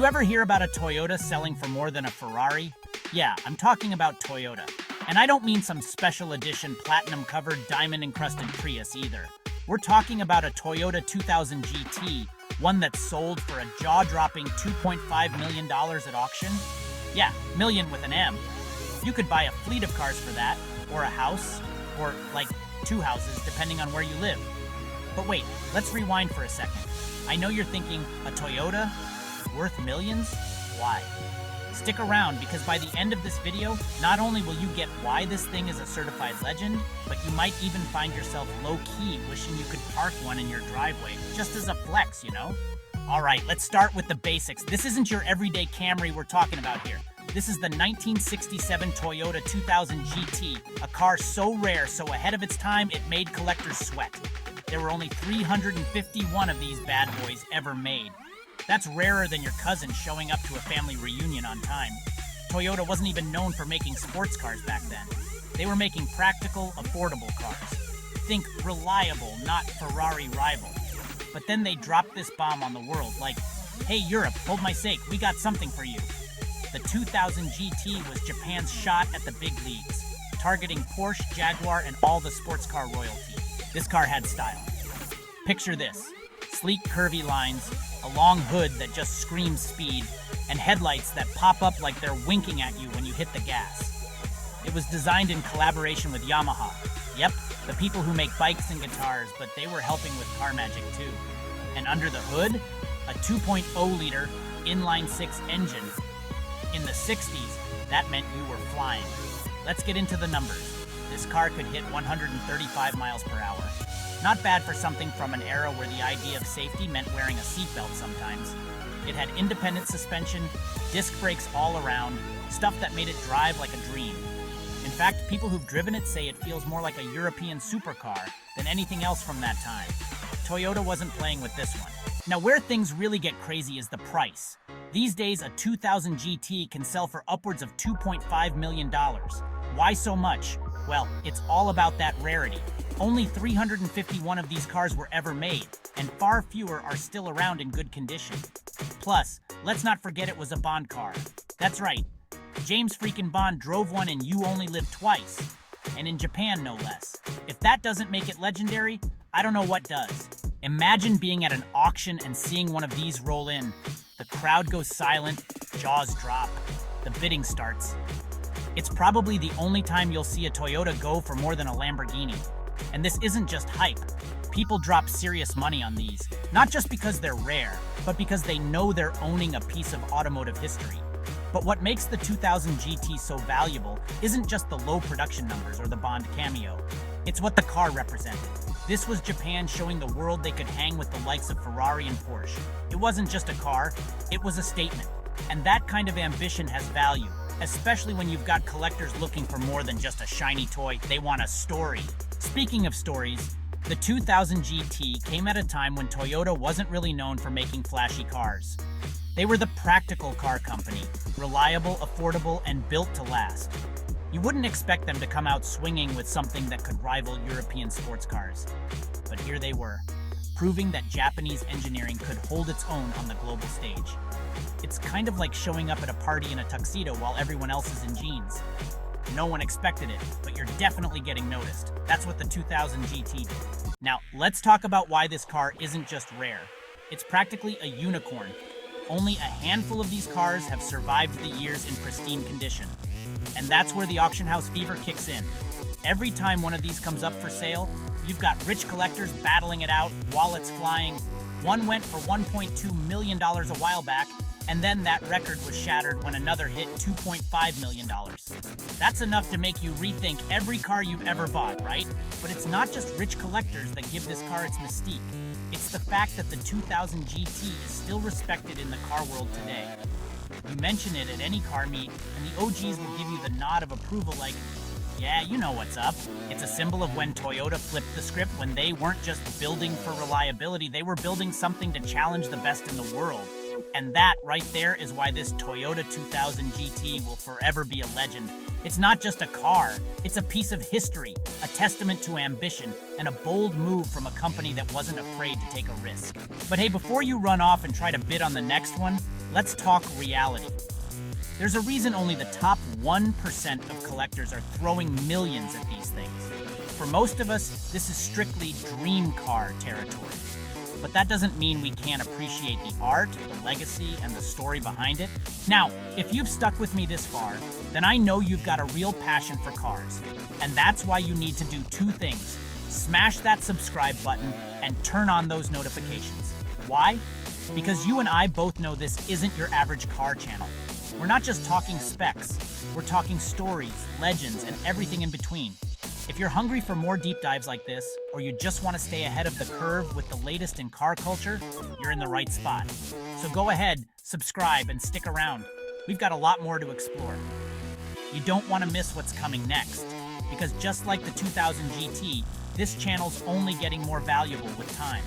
You ever hear about a Toyota selling for more than a Ferrari? Yeah, I'm talking about Toyota. And I don't mean some special edition platinum-covered diamond-encrusted Prius either. We're talking about a Toyota 2000 GT, one that sold for a jaw-dropping $2.5 million at auction. Yeah, million with an M. You could buy a fleet of cars for that, or a house, or like 2 houses, depending on where you live. But wait, let's rewind for a second. I know you're thinking, a Toyota? Worth millions? Why? Stick around, because by the end of this video, not only will you get why this thing is a certified legend, but you might even find yourself low-key wishing you could park one in your driveway, just as a flex, you know? Alright, let's start with the basics. This isn't your everyday Camry we're talking about here. This is the 1967 Toyota 2000 GT, a car so rare, so ahead of its time, it made collectors sweat. There were only 351 of these bad boys ever made. That's rarer than your cousin showing up to a family reunion on time. Toyota wasn't even known for making sports cars back then. They were making practical, affordable cars. Think reliable, not Ferrari rival. But then they dropped this bomb on the world, like, hey Europe, hold my sake, we got something for you. The 2000 GT was Japan's shot at the big leagues, targeting Porsche, Jaguar, and all the sports car royalty. This car had style. Picture this: sleek, curvy lines, a long hood that just screams speed, and headlights that pop up like they're winking at you when you hit the gas. It was designed in collaboration with Yamaha. Yep, the people who make bikes and guitars, but they were helping with car magic too. And under the hood, a 2.0-liter inline-6 engine. In the 60s, that meant you were flying. Let's get into the numbers. This car could hit 135 miles per hour. Not bad for something from an era where the idea of safety meant wearing a seatbelt sometimes. It had independent suspension, disc brakes all around, stuff that made it drive like a dream. In fact, people who've driven it say it feels more like a European supercar than anything else from that time. Toyota wasn't playing with this one. Now, where things really get crazy is the price. These days, a 2000 GT can sell for upwards of $2.5 million. Why so much? Well, it's all about that rarity. Only 351 of these cars were ever made, and far fewer are still around in good condition. Plus, let's not forget it was a Bond car. That's right, James freaking Bond drove one in You Only Live Twice, and in Japan no less. If that doesn't make it legendary, I don't know what does. Imagine being at an auction and seeing one of these roll in. The crowd goes silent, jaws drop, the bidding starts. It's probably the only time you'll see a Toyota go for more than a Lamborghini. And this isn't just hype. People drop serious money on these, not just because they're rare, but because they know they're owning a piece of automotive history. But what makes the 2000 GT so valuable isn't just the low production numbers or the Bond cameo. It's what the car represented. This was Japan showing the world they could hang with the likes of Ferrari and Porsche. It wasn't just a car, it was a statement. And that kind of ambition has value, especially when you've got collectors looking for more than just a shiny toy. They want a story. Speaking of stories, the 2000 GT came at a time when Toyota wasn't really known for making flashy cars. They were the practical car company, reliable, affordable, and built to last. You wouldn't expect them to come out swinging with something that could rival European sports cars. But here they were, proving that Japanese engineering could hold its own on the global stage. It's kind of like showing up at a party in a tuxedo while everyone else is in jeans. No one expected it, but you're definitely getting noticed. That's what the 2000 GT did. Now, let's talk about why this car isn't just rare. It's practically a unicorn. Only a handful of these cars have survived the years in pristine condition. And that's where the auction house fever kicks in. Every time one of these comes up for sale, you've got rich collectors battling it out, wallets flying. One went for $1.2 million a while back, and then that record was shattered when another hit $2.5 million. That's enough to make you rethink every car you've ever bought, right? But it's not just rich collectors that give this car its mystique. It's the fact that the 2000 GT is still respected in the car world today. You mention it at any car meet, and the OGs will give you the nod of approval like, yeah, you know what's up. It's a symbol of when Toyota flipped the script, when they weren't just building for reliability, they were building something to challenge the best in the world. And that right there is why this Toyota 2000 GT will forever be a legend. It's not just a car, it's a piece of history, a testament to ambition, and a bold move from a company that wasn't afraid to take a risk. But hey, before you run off and try to bid on the next one, Let's talk reality. There's a reason only the top 1% of collectors are throwing millions at these things. For most of us, this is strictly dream car territory. But that doesn't mean we can't appreciate the art, the legacy, and the story behind it. Now, if you've stuck with me this far, then I know you've got a real passion for cars. And that's why you need to do two things. Smash that subscribe button and turn on those notifications. Why? Because you and I both know this isn't your average car channel. We're not just talking specs, we're talking stories, legends, and everything in between. If you're hungry for more deep dives like this, or you just want to stay ahead of the curve with the latest in car culture, you're in the right spot. So go ahead, subscribe, and stick around. We've got a lot more to explore. You don't want to miss what's coming next, because just like the 2000 GT, this channel's only getting more valuable with time.